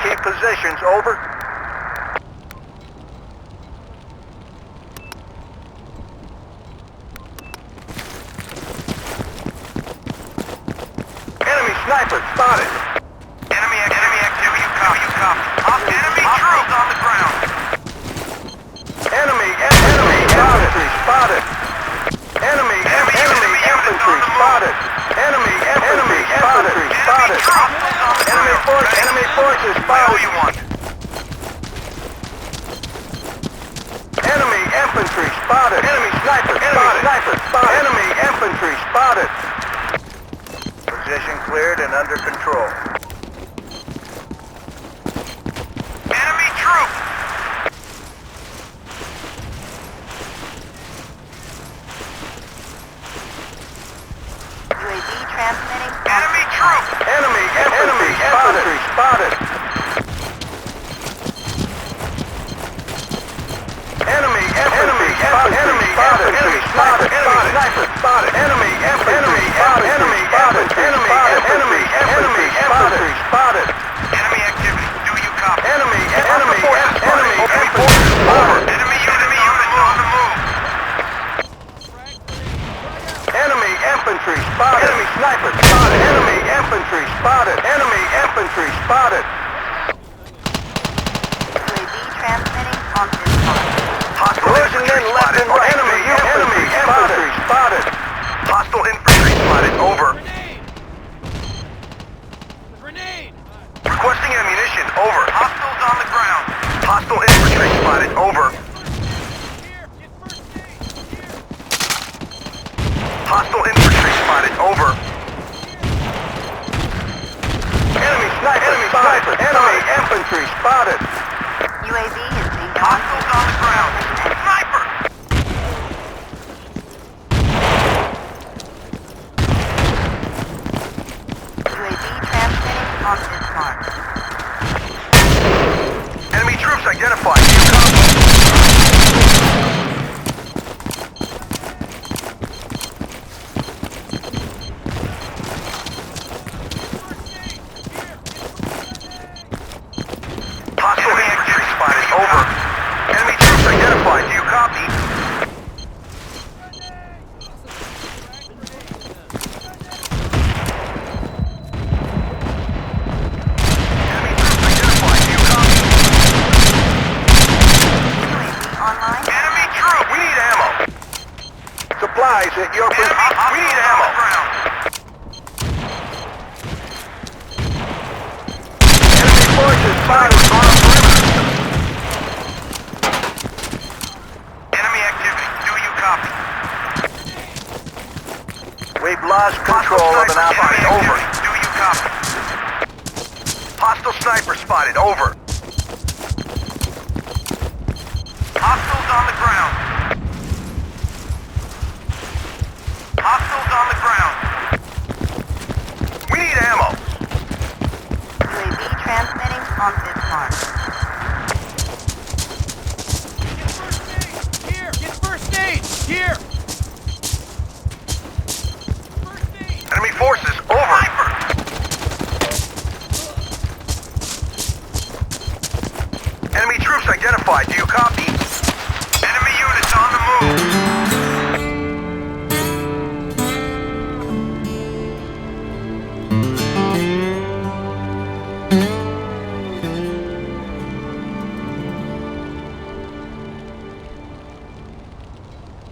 Keep positions, over. Enemy sniper spotted. Enemy activity, you copy. Enemy troops on the ground. Enemy infantry spotted. Enemy infantry spotted. Enemy infantry spotted. Enemy forces spotted. You want? Enemy infantry spotted. Enemy sniper spotted. Enemy infantry spotted. Position cleared and under control. Enemy troops! UAV transmitting. Enemy troops! Enemy infantry spotted. Enemy infantry spotted. Enemy sniper spotted. Enemy infantry spotted. Enemy infantry spotted. Enemy activity. Do you copy? Enemy forces spotted. Enemy units on the move. Enemy infantry spotted. Enemy sniper spotted. Enemy infantry spotted. Enemy infantry spotted. UAV transmitting on this mark. Collision in left and right. Enemy infantry spotted. Hostile infantry spotted. Over. Grenade! Requesting ammunition. Over. Hostiles on the ground. Hostile infantry spotted. Over. Here, get first aid! Here! Hostile infantry spotted. Over. Enemy sniper spotted. Enemy infantry spotted. UAV is being Hostiles on the ground. Sniper! UAV transmitting on this mark. Enemy troops identified. You copy? Hostile infantry spotted. Over. Enemy troops identified. Do you copy? Enemy troops identified. Do you copy? UAV online. Enemy troop! We need ammo! Supplies at your position. We need ammo! Enemy forces spotted on the perimeter. Enemy activity. Do you copy? We've lost control of an outpost. Over. Do you copy? Hostile sniper spotted. Over. Hostiles on the ground. Hostiles on the ground. We need ammo. UAV transmitting on this mark. Get first aid! Here! First aid! Enemy forces. Over. Enemy troops identified. Do you copy? Enemy units on the move.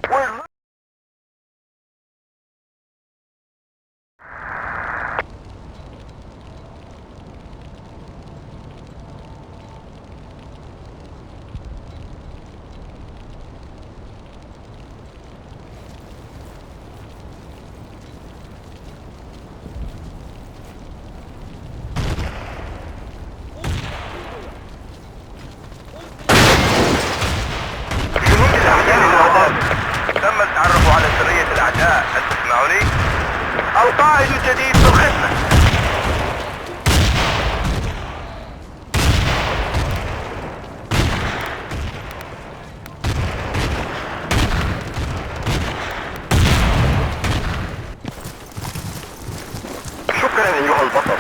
We're تم التعرف على سرية الأعداء. هل تسمعوني؟ القائد الجديد في الخدمة. شكرا أيها البطل.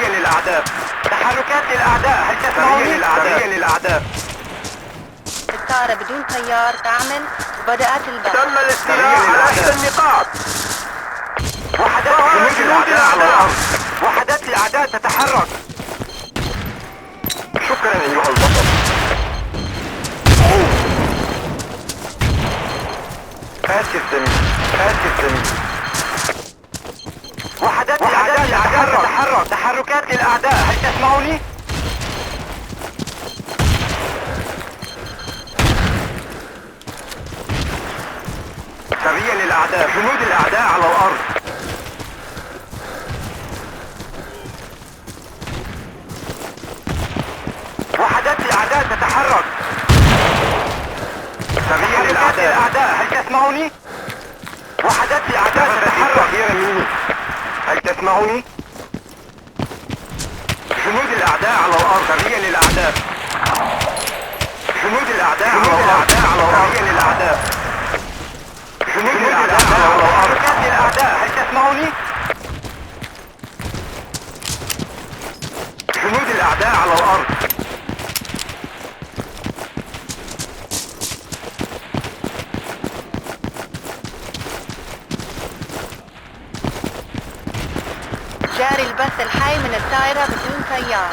سريع للأعداء. تحركات للأعداء، هل تسمعوني؟ سريع للأعداء. الطائرة بدون طيار تعمل وبدأت البحث. تم الاستيلاء على إحدى النقاط. وحدات جنود الأعداء. وحدات الأعداء تتحرك. شكرا أيها البطل. آسف زميل، آسف زميل. وحدات الأعداء تتحرك. تحركات للأعداء، هل تسمعوني؟ سريع للأعداء، جنود الأعداء على الأرض. وحدات الأعداء تتحرك. سريع للأعداء، هل تسمعوني؟ وحدات الأعداء تتحرك. هل تسمعوني؟ جنود الأعداء على الأرض. سريع للأعداء. جنود الأعداء على الأرض. سريع للأعداء. جنود الأعداء على الأرض. تحركات للأعداء، هل تسمعوني؟ جنود الأعداء على الأرض. جاري البث الحي من الطائرة بدون طيار.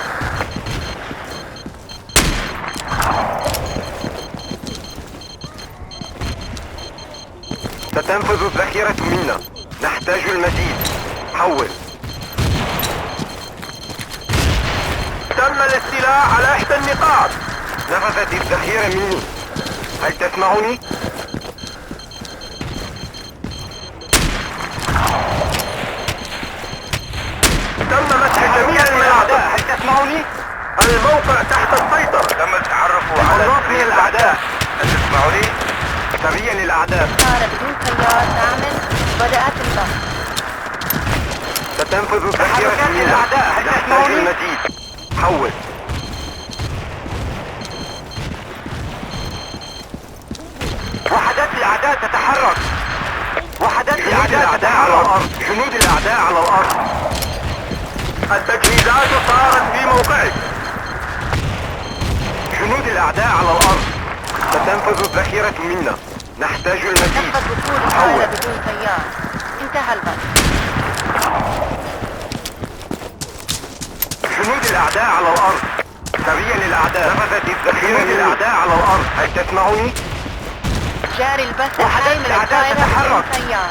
ستنفذ الذخيرة منا. نحتاج المزيد. حول. تم الاستيلاء على إحدى النقاط. نفذت الذخيرة مني. هل تسمعوني؟ تم مسح جميع المناطق. هل تسمعوني؟ الموقع تحت السيطرة. تم التعرف على من الأعداء. هل تسمعوني؟ سريع للأعداء. الطائرة بدون طيار تعمل وبدأت البحث. ستنفذ الذخيرة من الأعداء. هل تسمعوني؟ المزيد. حول. وحدات الأعداء تتحرك. وحدات الأعداء على الأرض. جنود الأعداء على الأرض. التجهيزات صارت في موقعك. جنود الأعداء على الأرض. ستنفذ الذخيرة منا. نحتاج المزيد. تفقد وصول الطائرة بدون طيار. انتهى البث. جنود الأعداء على الأرض. سريع للأعداء. نفذت الذخيرة للأعداء على الأرض. هل تسمعوني؟ جاري البث الحي من الطائرة بدون طيار.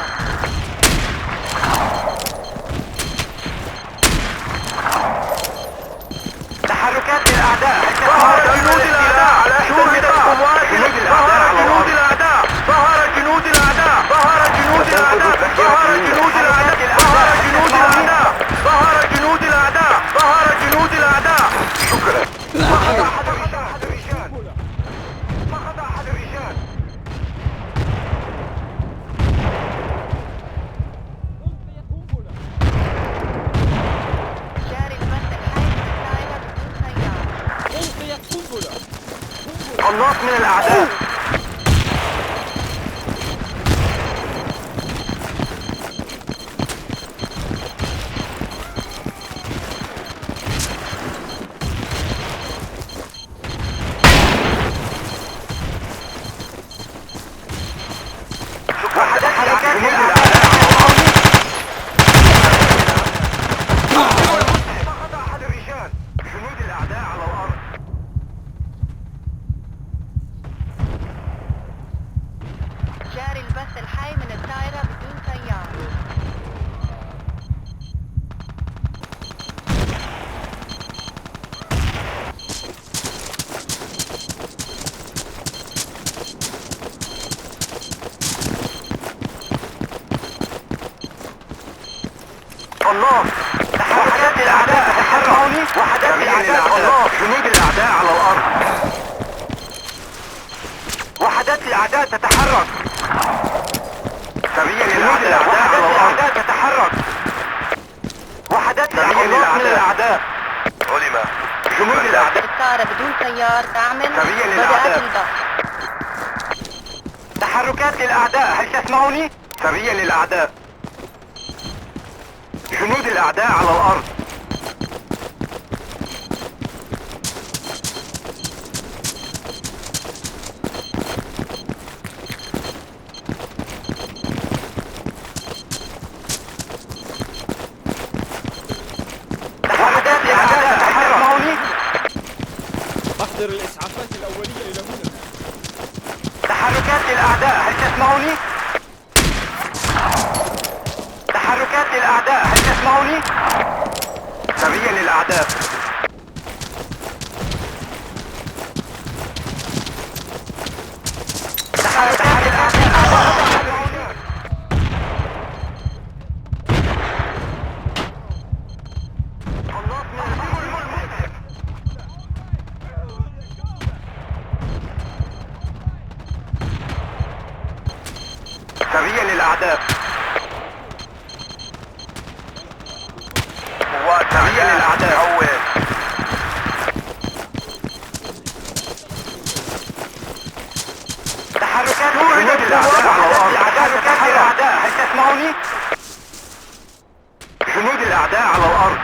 تحركات للأعداء. ظهر جنود الأعداء على شهود القوات. ظهر جنود الأعداء. ظهر جنود الأعداء. ظهر جنود الأعداء. ظهر جنود الأعداء. ظهر جنود الأعداء. ظهر جنود الأعداء. ظهر جنود الأعداء. شكرا. فقد أحد الرجال. فقد أحد الرجال. جاري البث الحي من الطائرة بدون طيار. قناص من الأعداء. وحدات حركات للأعداء. فقد أحد الرجال. جنود الأعداء على الأرض. جاري البث الحي من الطائرة بدون طيار. قناص. وحدات الأعداء تتحرك. وحدات الأعداء. قناص. جنود الأعداء على الأرض. وحدات الأعداء تتحرك. سريع للأعداء. وحدات الأعداء تتحرك. وحدات الأعداء. علم. جنود الأعداء. الطائرة بدون طيار تعمل سريع وبدأت للأعداء. البحث. تحركات للأعداء. هل تسمعوني؟ سريع للأعداء. جنود الأعداء على الأرض. أحضر الإسعافات الأولية إلى هنا. تحركات للأعداء، هل تسمعني؟ تحركات للأعداء، هل تسمعني؟ سريا للأعداء. تحركات للأعداء. سريا للأعداء. سريا للأعداء. تحركات جنود الأعداء على الأرض. تحركات للأعداء، هل تسمعني؟ جنود الأعداء على الأرض.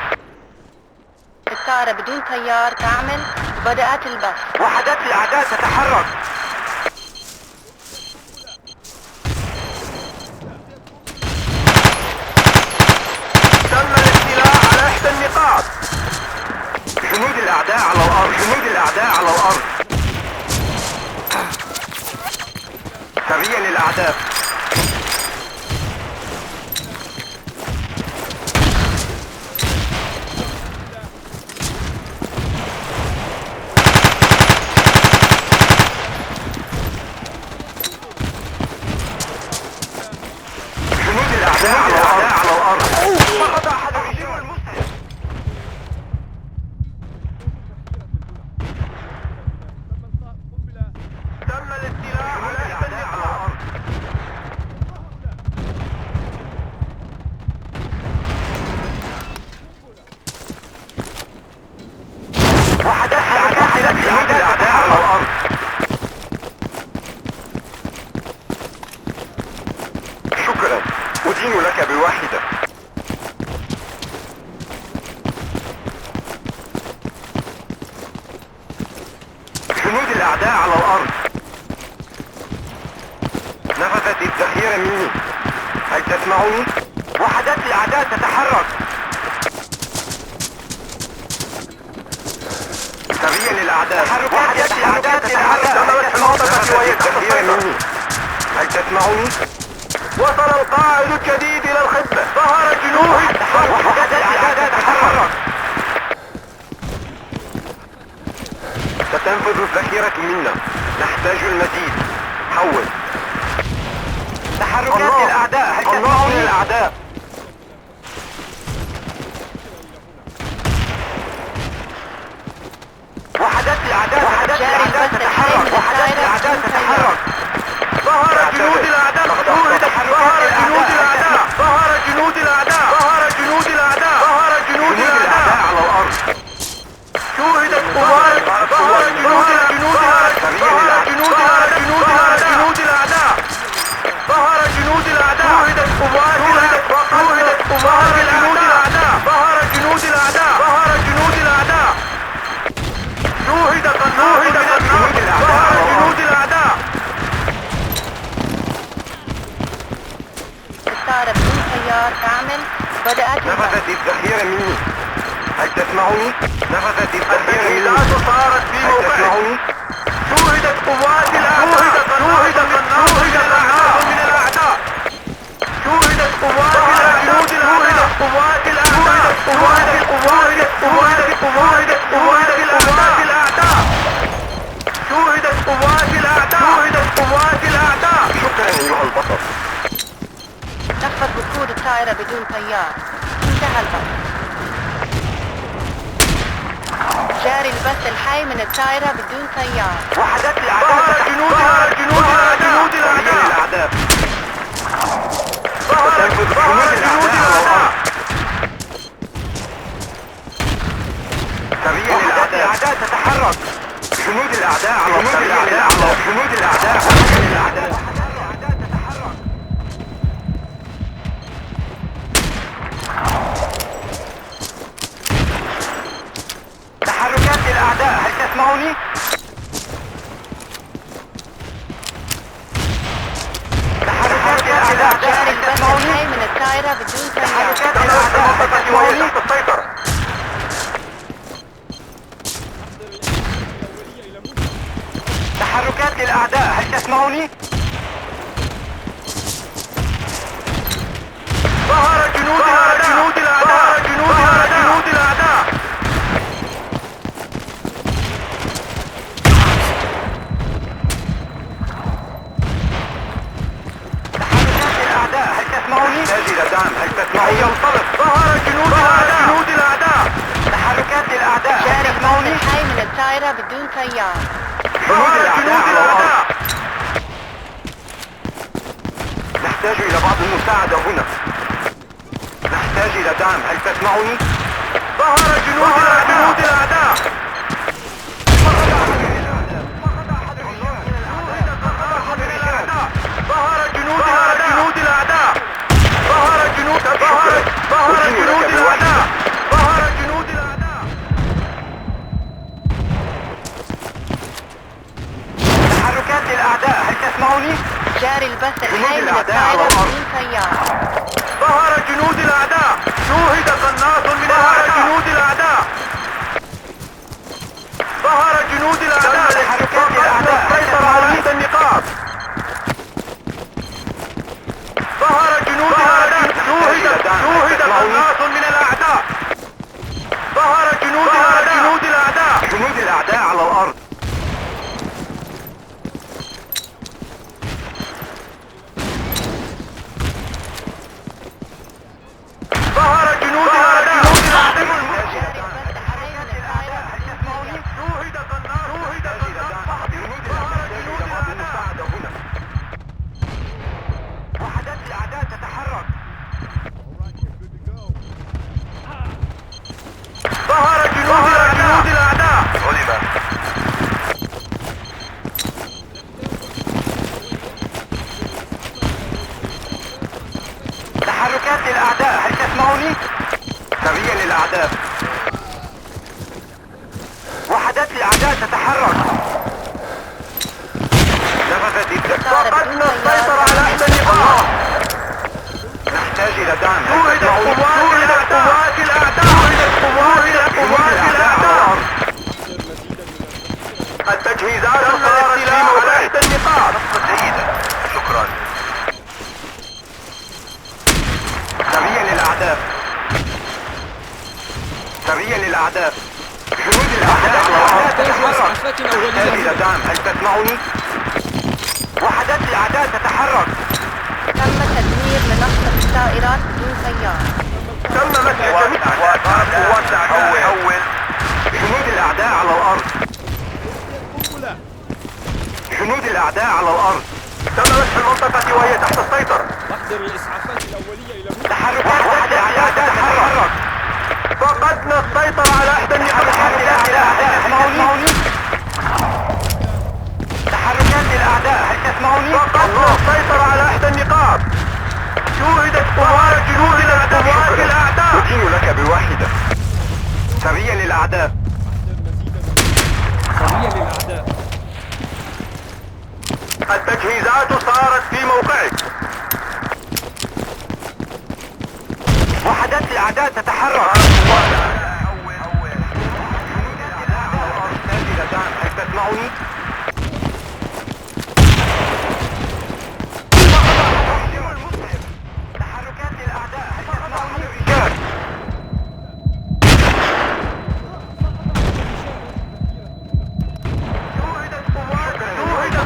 الطائرة بدون طيار تعمل، بدأت البث. وحدات الأعداء تتحرك. تم الاستيلاء على إحدى النقاط. جنود الأعداء على الأرض. جنود الأعداء على الأرض. سريا للأعداء. جنود الأعداء على الأرض. فقد أحد الرجال المسلم. تم الاستيلاء على إحدى النقاط. وحدات جنود الأعداء على الأرض. شكرا، أدين لك بواحدة. جنود الأعداء على الأرض. نفذت الذخيرة مني، هل تسمعوني؟ وحدات الأعداء تتحرك. سريا للأعداء. وحدات الأعداء تتحرك. نفذت الذخيرة مني، هل تسمعوني؟ وصل القائد الجديد إلى الخدمة. ظهر جنود. وحدات الأعداء تتحرك. ستنفذ الذخيرة منا، نحتاج المزيد. حول. تحركات الأعداء، هل تسمعوني؟ الأعداء. وحدات الأعداء. وحدات الأعداء تتحرك. وحدات الأعداء تتحرك. ظهر جنود الأعداء. ظهر جنود الأعداء. ظهر جنود الأعداء. ظهر جنود الأعداء. ظهر جنود الأعداء على الأرض. شوهدت قوات. ظهر جنود الأعداء. ظهر جنود الأعداء. جنود الأعداء. ظهر جنود الأعداء. شوهدت قوات. شوهدت قوات جنود الأعداء. ظهر جنود الأعداء. ظهر جنود الأعداء. شوهد قناص من النار. ظهر جنود الأعداء. الطائرة بدون طيار تعمل، بدأت البث. نفذت الذخيرة مني، هل تسمعوني؟ نفذت الذخيرة مني. صارت في موقعي. شوهدت قوات الأعداء. شوهد قناص من الأعداء. شوهدت قوات جنود الأعداء. قوات الأعداء. قوات الأعداء. شوهدت قوات الأعداء. شوهدت قوات الأعداء. شكرا أيها البطل. نفذ وقود الطائرة بدون طيار، انتهى البث. جاري البث الحي من الطائرة بدون طيار. وحدات الأعداء. جنود الأعداء. وتنفذ جنود الأعداء. سريا للأعداء تتحرك. جنود الأعداء على الأرض. جنود الأعداء. تتحرك. تحركات للأعداء، هل تسمعوني؟ تحركات للأعداء. جاري البث الحي من الطائرة بدون طيار. تحركات للأعداء وهي تحت السيطرة. تحركات للأعداء، هل تسمعني؟ ظهر جنود الأعداء، جنود الأعداء. تحركات للأعداء، هل تسمعني؟ نحتاج إلى دعم، هل تسمعني؟ ينطلق. ظهر جنود الأعداء. تحركات للأعداء، هل جاري البث تسمعني؟ الحي من الطائرة بدون طيار. جنود الأعداء. نحتاج إلى بعض المساعدة هنا. نحتاج إلى دعم، هل تسمعني؟ ظهر جنود الأعداء. ظهر جنود الأعداء. تحركات للأعداء، هل تسمعني؟ جاري البث الحي من الطائرة بدون طيار. ظهر جنود الأعداء. شوهد قناص من جنود الأعداء. ظهر جنود الأعداء. تحركات للأعداء، سيطر على إحدى النقاط. ظهر جنود الأعداء. شوهد قناص من الأعداء. ظهر جنود الأعداء. جنود الأعداء على الأرض. ظهر جنود الأعداء. شوهد قناص. وحدات الأعداء تتحرك. ظهر جنود الأعداء. تحركات للأعداء، هل تسمعني؟ سريا للأعداء. وحدات الأعداء تتحرك. نفذت الدك. فقدنا السيطرة على إحدى النقاط. نحتاج إلى دعم. شوهدت قوات الأعداء. التجهيزات صارت في على إحدى النقاط. جيدة، شكرا. سريا للأعداء. جنود الأعداء تتحرك. نحتاج إلى دعم، هل تسمعني؟ وحدات الأعداء تتحرك. تم تدمير منصة الطائرات بدون طيار. تم مسح جميع قوات الأعداء. جنود الأعداء على الأرض. جنود الأعداء على الأرض. تم مسح المنطقة وهي تحت السيطرة. أحضر الإسعافات الأولية إلى هنا. تحركات وحدات الأعداء تتحرك. فقدنا السيطرة على إحدى النقاط. تحركات للأعداء، هل تسمعني؟ فقدنا السيطرة على إحدى النقاط. شوهدت قوات جنود الأعداء. أدين لك بواحدة. سريا للأعداء. التجهيزات صارت في موقعك. وحدات الأعداء تتحرك. هل تسمعني؟ تحركات للأعداء، هل تسمعني؟ شوهد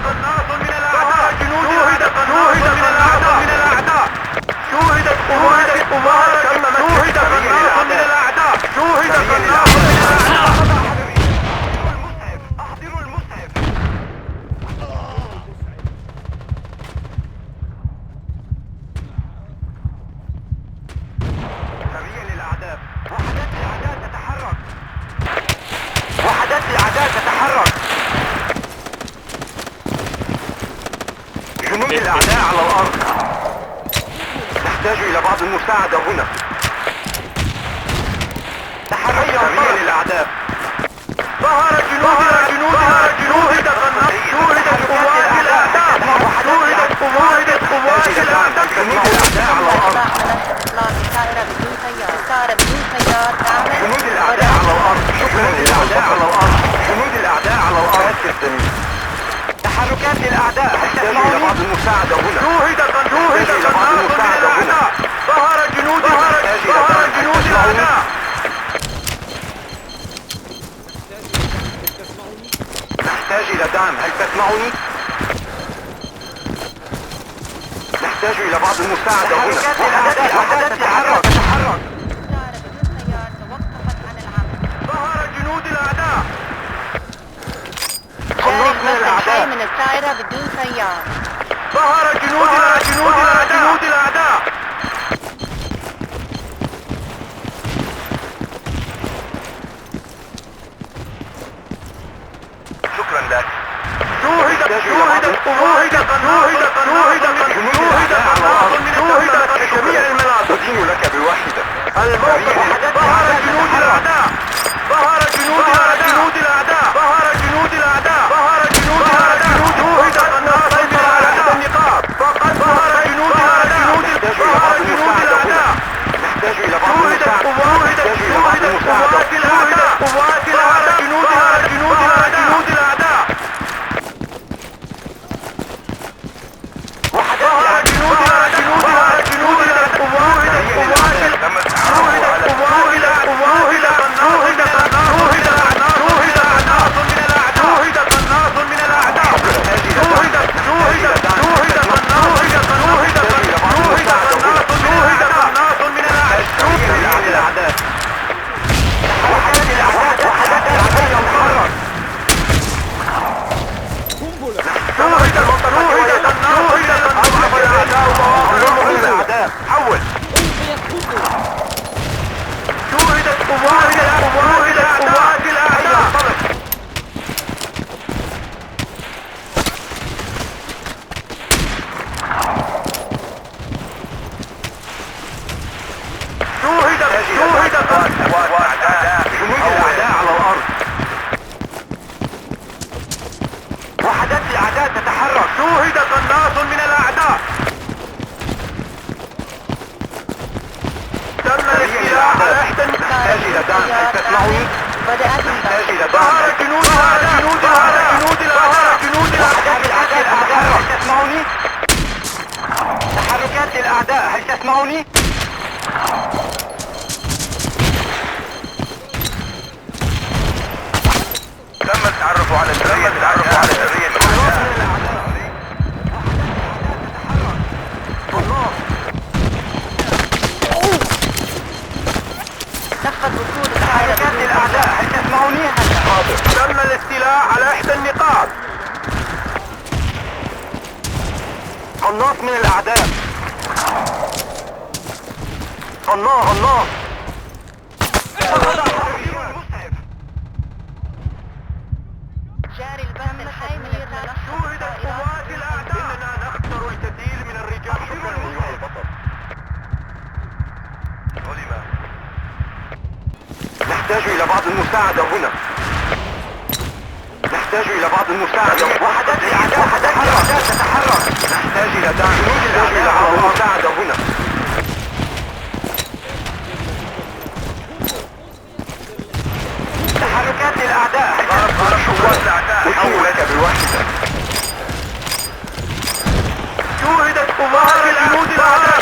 قناص من الأعداء. شوهدت قوات الأعداء. شوهد قناص من الأعداء. أحضروا المسعف. سريا للأعداء. وحدات الأعداء تتحرك. جنود الأعداء على الأرض. نحتاج إلى بعض المساعدة هنا. تحرك سريا للأعداء. ظهر جنود شوهدت قوات الأعداء. جنود الأعداء على الأرض. إطلاق الطائرة بدون طيار. طائرة بدون طيار تعمل. جنود الأعداء على الأرض. جنود الأعداء على الأرض. تحركات نحتاج إلى دعم، هل تسمعني؟ نحتاج إلى بعض المساعدة هنا. وحدات تتحرك. الطائرة بدون سيار توقفت عن العمل. ظهر جنود الأعداء. جاري البث الحي من الطائرة بدون سيار. ظهر جنود الأعداء. شكرا لك. شوهدت جميع المناطق. أدين لك بواحدة. الموقف ظهر جنود الأعداء. شوهدت الناس على إحدى النقاط. فقد ظهر جنود الأعداء. نحتاج إلى بعض المساعدة. قوات الأعداء. جنود الأعداء. حول. شوهدت قوات الأعداء. شوهدت جنود الأعداء على الأرض. وحدات الأعداء تتحرك. شوهد قناص من الأعداء. تم الاستيلاء على إحدى نحتاج إلى دعم، هل تسمعني؟ بدأت نحتاج إلى دعم. ظهر جنود الأعداء. هل تسمعني؟ تحركات الأعداء، هل تسمعني؟ تم التعرف على السرية. تفقد وصول الطائرة بدون الأعداء، هل تسمعني؟ تم الاستيلاء على إحدى النقاط. قناص من الأعداء. قناص. جاري البث الحي من الطائرة. شوهدت قوات الأعداء. إننا نخسر الكثير من الرجال. شكرا أيها البطل. علم. نحتاج إلى بعض المساعدة هنا. وحدات الأعداء تتحرك. نحتاج إلى دعم. نحتاج إلى بعض المساعدة هنا. تحركات الأعداء. قوات الأعداء. حول لك بواحدة. شوهدت قوات جنود الأعداء.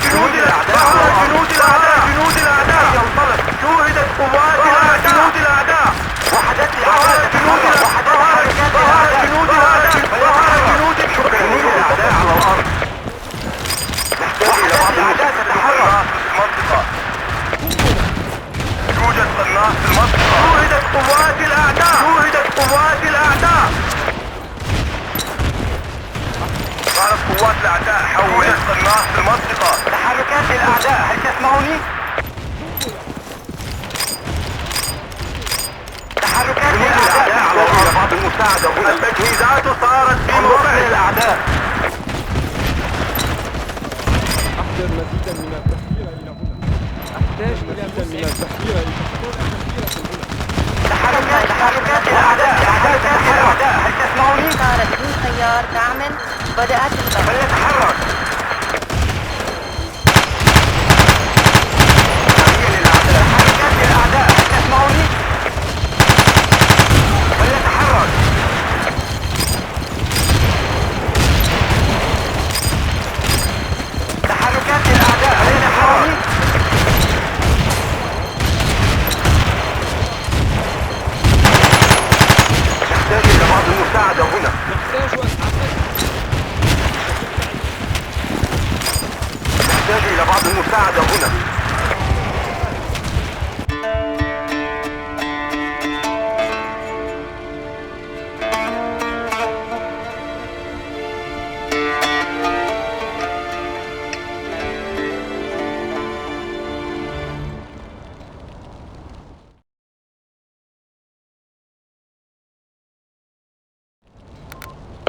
ينطلق. شوهدت قوات جنود الأعداء. وحدات الأعداء تتحرك. جنود الأعداء على الأرض. نحتاج إلى بعض الأعداء تتحرك. يوجد قناص في المنطقة. شوهدت قوات الأعداء. ظهرت قوات الأعداء. حولت قناص في المنطقة. تحركات الأعداء، هل تسمعوني؟ تحركات الأعداء على بعض المساعدة هنا. التجهيزات صارت في موقع الأعداء. أحضر مزيدا من التحذير إلى هنا. أحتاج مزيدا من التحذير إلى تحركات الأعداء. هل تسمعوني؟ طائرة بدون سيار تعمل. بدأت البث. فليتحرك. تحركات الأعداء، هل تسمعوني؟ فليتحرك. تحركات الأعداء، هل تسمعوني؟ نحتاج إلى بعض المساعدة نحتاج إلى بعض المساعدة هنا.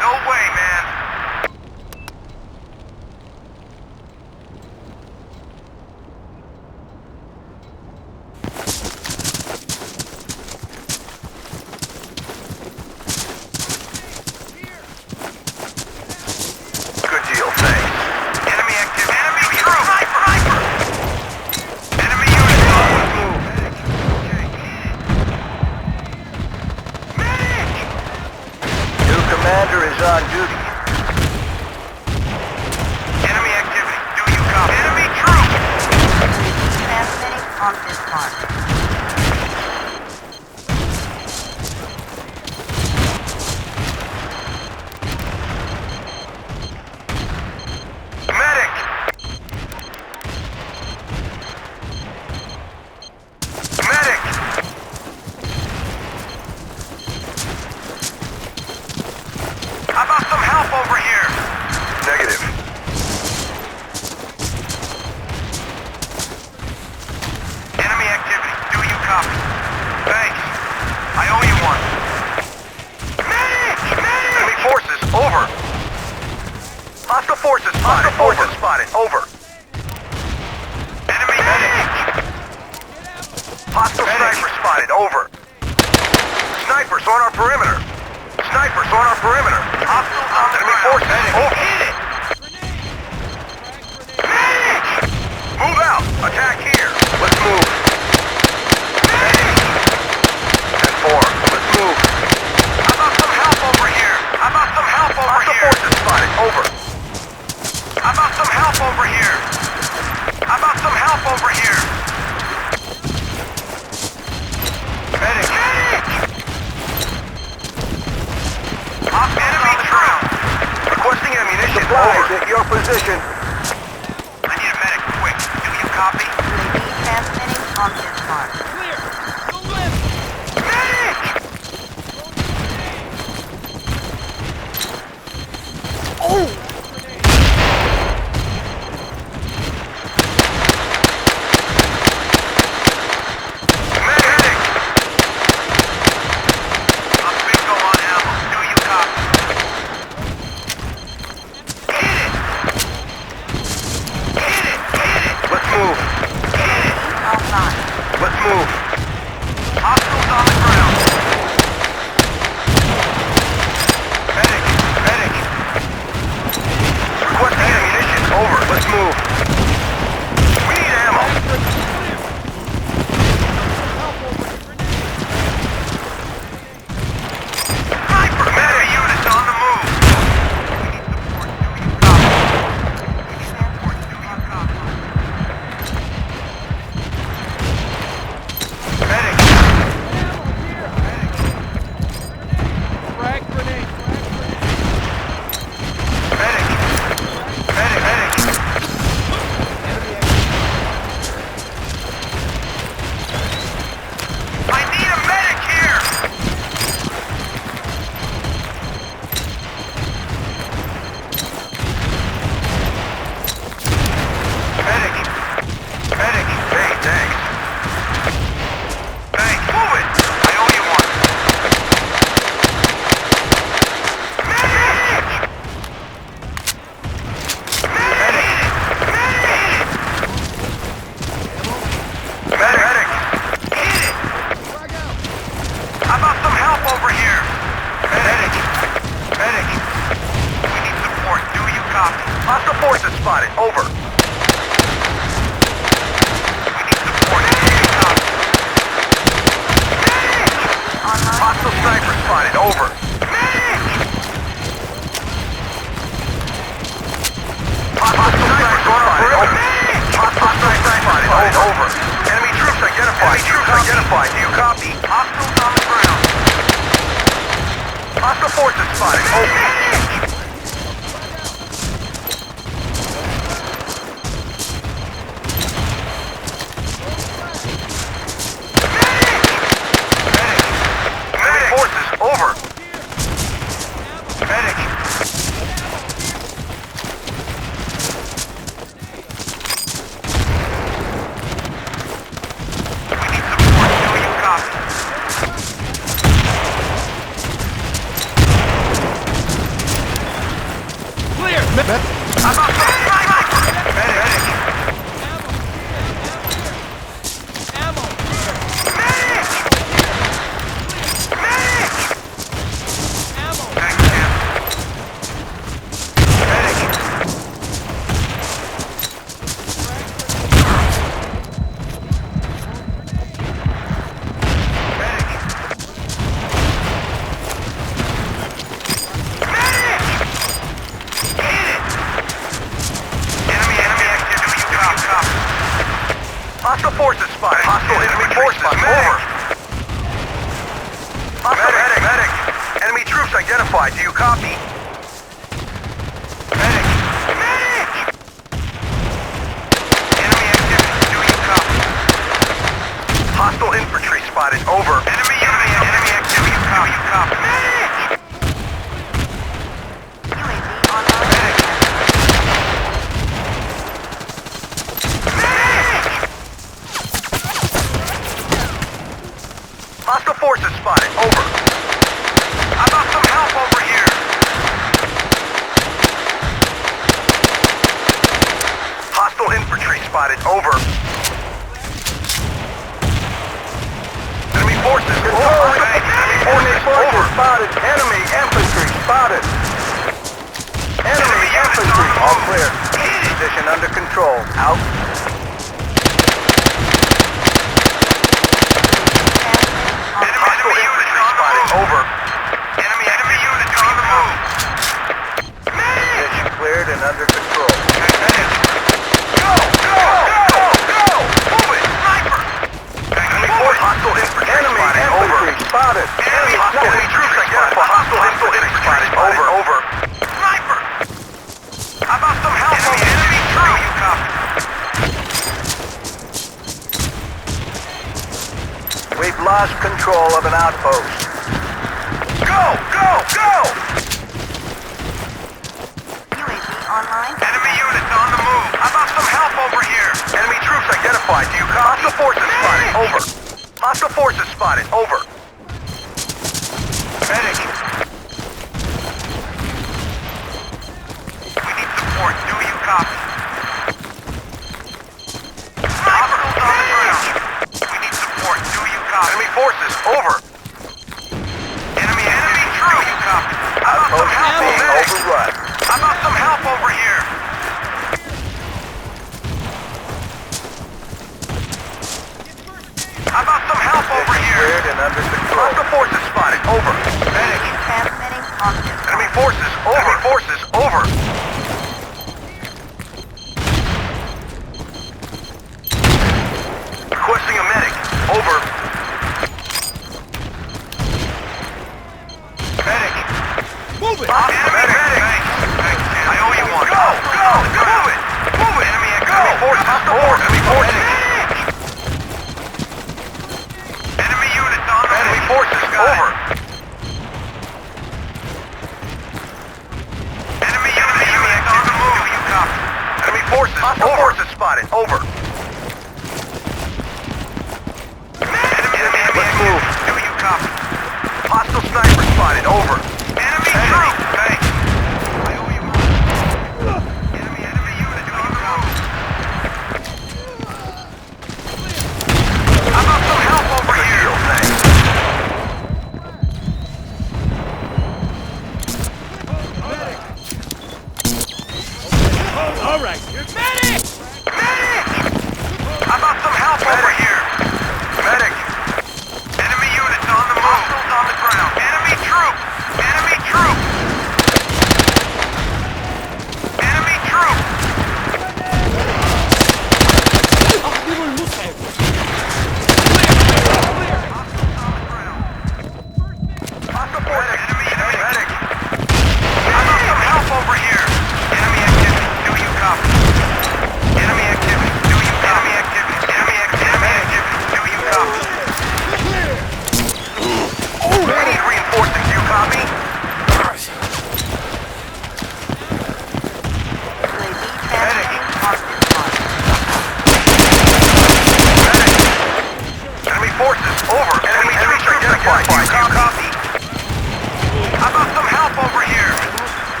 No way, man. Good deal, thanks. Enemy active. Enemy true. Sniper! Enemy unit on the move. Medic! New commander is on duty. Enemy activity. Do you copy? Enemy troops! Transmitting on this mark. Medic! Medic! How about some help over here? Negative. Enemy activity. Do you copy? Thanks. I owe you one. Medic! Medic! Enemy forces, over. Hostile forces spotted. Forces spotted. Over. Enemy medic! Hostile sniper spotted. Over. Snipers on our perimeter. Snipers on our perimeter. Hostiles on the enemy forces. Over. Hit it! Medic! Move out. Attack here. Let's move. Medic! 10-4. Let's move. How about some help over here? How about some help over here? Hostile forces spotted. Over. How about some help over here? How about some help over here? Medic! Medic! Enemy troop! Requesting ammunition. Supplies at your position. I need a medic, quick. Do you copy? UAV transmitting on this mark. Clear! Go left! Medic! Medic! I'm bingo on ammo. Do you copy? Hit it! Hit it! Hit it! Let's move. Hit it! Offline. Let's move. Hostiles on the ground. Medic! Medic! Requesting ammunition. Over. Let's move. We need ammo. Sniper! Medic units on the move. We need support. Do you copy? We need support. Do you copy? Medic! Medic! Frag grenade! Medic! Medic! Medic! I need a medic here! Medic! Medic! Hey, thanks. Thanks. Move it! I owe you one. Medic! Medic! Medic! Medic! Hit it! How about some help over here? Medic! Medic! We need support. Do you copy? Hostile forces spotted. Over. We need support. Do you copy? Medic! Hostile sniper spotted. Over. Medic! Hostile sniper spotted. Over. Hostile sniper spotted. Over. Enemy troops identified. Enemy troops identified. Do you copy? Hostiles on the ground. Hostile forces spotted. Over. Enemy forces over. Medic. We need support. Do you copy? Clear! I'm up. Medic. Ammo! Medic. Medic. Ammo! Thanks, Sam. Medic. Medic. Medic. Hit it. Enemy active. Do you copy? Hostile forces spotted. Hostile enemy forces. Over. Hostile medic. Enemy troops identified. Do you copy? Medic. Medic. Enemy activity. Do you copy? Hostile infantry spotted. Over. Enemy activity. You copy? Medic. UAV online. Medic. Medic. Hostile forces spotted. Over. How about some help over here? Hostile infantry spotted. Over. Enemy forces. Over. Enemy forces over. Spotted. Enemy infantry spotted. Enemy infantry. All clear. Position under control. Out. Hostile infantry spotted. Over. Enemy unit on the move. Position cleared and under control. Go! Move it! Sniper! Enemy force. Hostile infantry spotted. Over. Spotted. Enemy troops identified. Hostile infantry spotted. Over. Sniper! How about some help? Enemy troops. You copy? We've lost control of an outpost. Go! UAV online. Enemy units on the move. How about some help over here? Enemy troops identified. Do you copy? Hostile forces spotted. Over. Hostile forces spotted. Over. Medic. We need support. Do you copy? Hostiles on the ground. We need support. Do you copy? Enemy forces. Over. Enemy troops. Do you copy? How about some help? Overrun. How about some help over here? How about some help over here? Cleared and under control. Hostile forces spotted. Over. Medic. Transmitting on Enemy forces. Over. Over. Requesting a medic. Over. Medic. Move it! Medic. I owe you one. Go! Move it! Enemy forces. Enemy forces. Enemy units on the move. Enemy forces. Over. Enemy units on the move. You copy? Enemy forces. Hostile forces spotted. Over. Let's move. Do you copy? Hostile sniper spotted. Over. Enemy troops.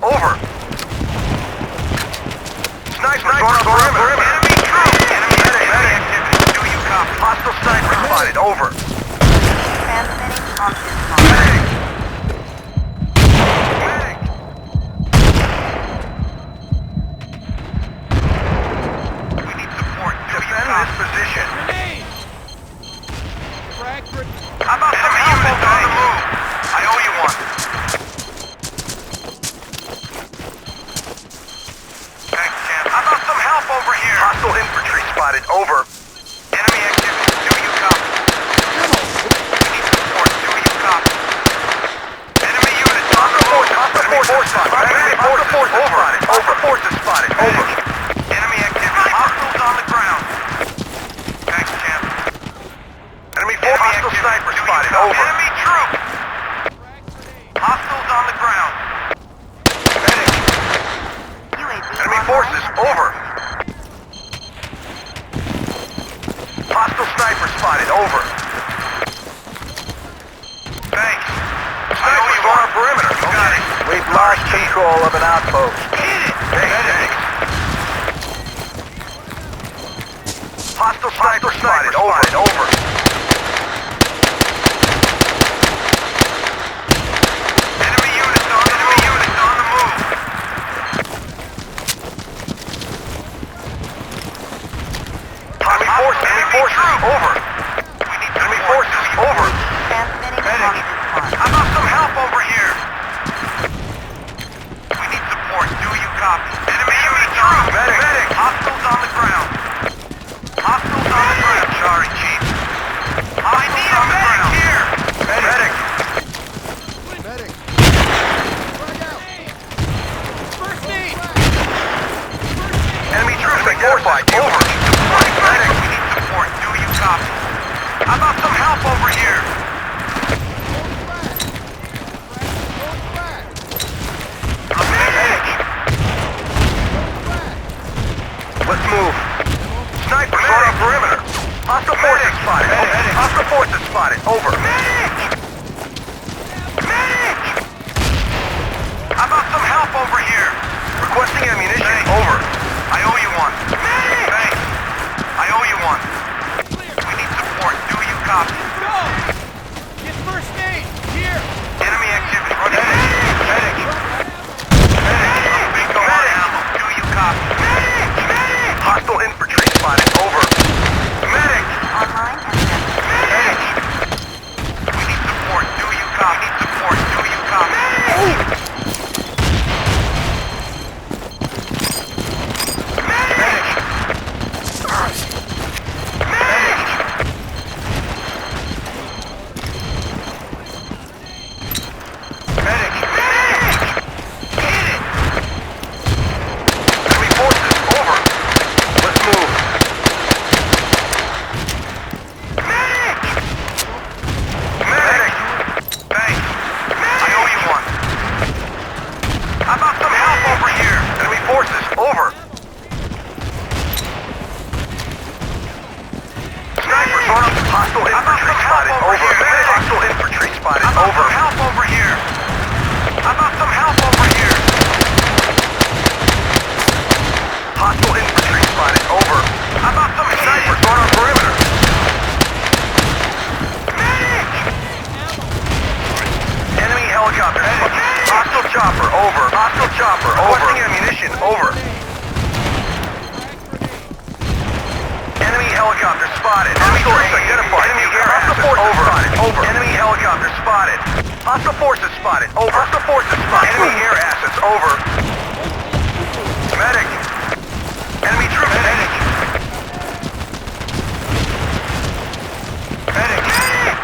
over. Snipers on perimeter. Enemy troops. Enemy activity. Do you copy? Hostile sniper spotted. Over. Transmitting on this line. Medic. Medic. We need support. Defend this position. Grenade! Frag grenade. How about some units on the move? I owe you one. Thanks, Champ. How about some help over here? Hostile infantry spotted. Over. Enemy activity. Do you copy? We need support. Do you copy? Enemy units on the move. Hostile forces spotted. Enemy forces over. Hostile forces spotted. Over. Enemy activity. Hostiles on the ground. Thanks, Champ. Enemy forces. Hostile sniper spotted. Over. Enemy troops. Hostiles on the ground. Medic. UAV Enemy online forces. and Over. Hostile sniper spotted. Over. Thanks. Snipers on our perimeter. Got it. We've lost control of an outpost. Hit it. Thanks. Hostile sniper spotted. Over. Enemy units on the move. Enemy forces. Over. We need enemy forces. Over. transmitting Medic. on this line. How about some help over here? We need support. Do you copy? Enemy units on the medic. Medic. Hostiles on the ground. Hostiles on the ground. Sorry, Chief. I need a medic here. Medic. Medic. First aid! Enemy troops identified. Over. Medic. We need support. Do you copy? How about some help over here? Medic. Let's move. Snipers on our perimeter. Hostile forces spotted. Hostile forces spotted. Over. Medic. Medic. How about some help over here? Requesting ammunition. Over. I owe you one. Medic. Thanks. I owe you one. We need support. Do you copy? Go! Get first aid! Here! Enemy activity. Medic. Medic. Bingo on ammo. Do you copy? Medic. Medic. Hostile infantry spotted. Over. Medic. Online and transmitting. Medic. We need support. Do you copy? Need support. Do you copy? Medic. Medic. Medic. Medic. Hit it. Enemy forces. Over. Let's move. Medic. Medic. Thanks. I owe you one. How about some help over here? Enemy forces. Over. Snipers on us. Hostile infantry spotted. Over. Hostile infantry spotted. Over. Help over here. How about some help over here? Hostile infantry spotted. Over. How about some snipers on our perimeter? Medic! Enemy helicopter. Hostile chopper. Over. Hostile chopper. Over. Ammunition. Over. Enemy helicopter spotted. Hostile identified. Enemy air assets. Over. Over. Enemy helicopter spotted. Hostile forces spotted. Over. Hostile forces spotted. Enemy air assets. Over. Medic. Enemy troops. Medic. Medic. Medic.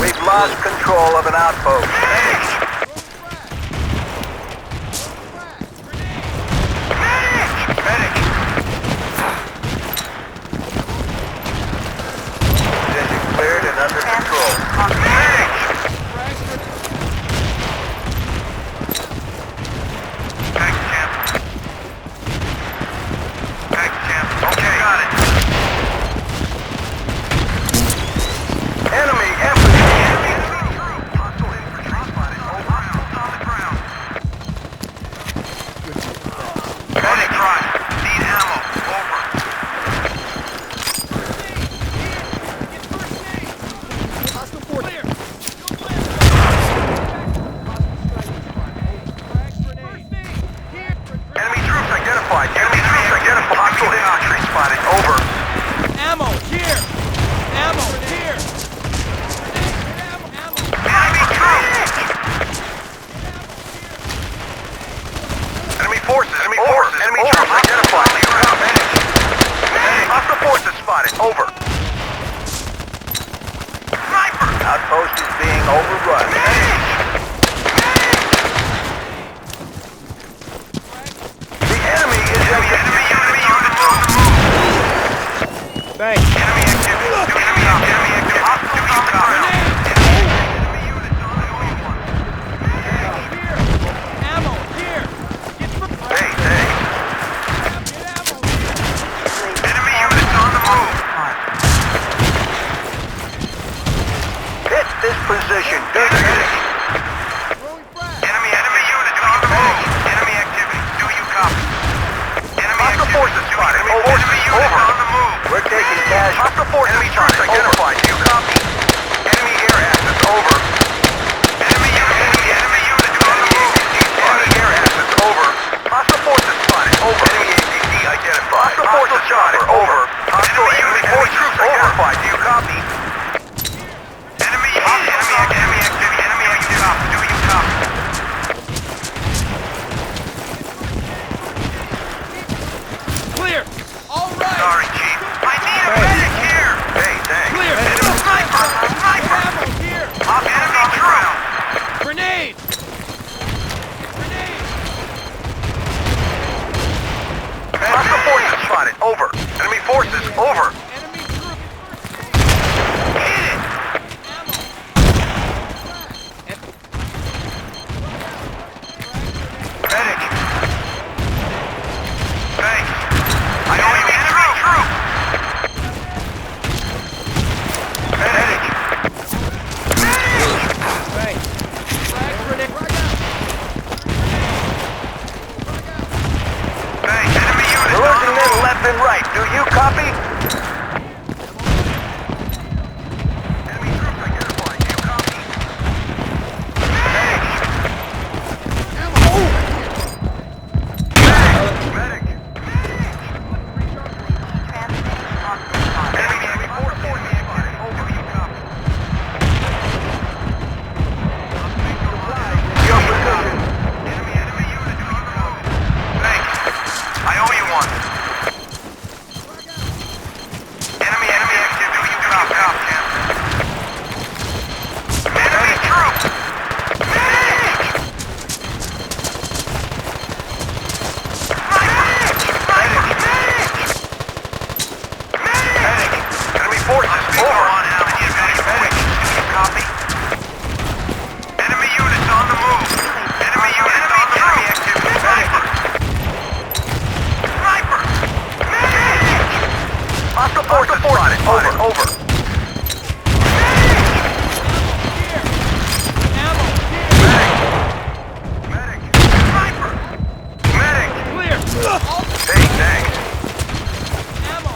We've lost control of an outpost. Medic. Medic! Position cleared and under control. Medic! Thanks, Champ. Thanks, Champ. Okay, got it. over. Sniper! Outpost is being overrun. The enemy is enemy units on the move. Thanks. Enemy activity. Enemy activity. Hostile contact. Enemy units on the move. Here! Ammo! Here! Get some Hey, hey. get ammo! Here! Enemy units on the move. Hit this position. Do the hit. Throwing frag! Enemy units on the move. Enemy activity. Do you copy? Enemy hostile forces spotted. Enemy units on the move. We're taking cash. Hostile forces enemy troops identified. Do you copy? Enemy air assets over. Enemy units on the move. Enemy air assets over. Hostile forces spotted. Over. Enemy ATC identified. Hostile forces spotted. Over. Enemy troops identified. Do you copy? Enemy activity. Enemy activity. Do you copy? Clear! All right! Sorry, Chief. I need a medic here. Hey, thanks. Clear! Enemy sniper. Sniper. Ammo! Here! Enemy troop. Grenade! Grenade! Hostile forces spotted. Over. Enemy forces. Over. Enemy troop! Hit it. Ammo! Medic. Thanks. I owe you enemy troop. Medic. Thanks. Frag grenade! Thanks. Enemy units. We're losing men left and right. Do you copy? Enemy troops identified. Do you copy? Medic. Medic. Enemy forces spotted. Over. Do you copy? Your position. Enemy units on the move. Thanks. I owe you one. Enemy active. Do you copy? Cap. Enemy troop. Medic. Medic. Enemy forces over. Medic. Do you copy? Enemy units on the move. Enemy units on the move. Activity. Sniper. Sniper. Medic. Hostile forces spotted. Over. Here! Ammo! Here! Medic. Sniper. Medic. Clear! All Hey, thanks. ammo!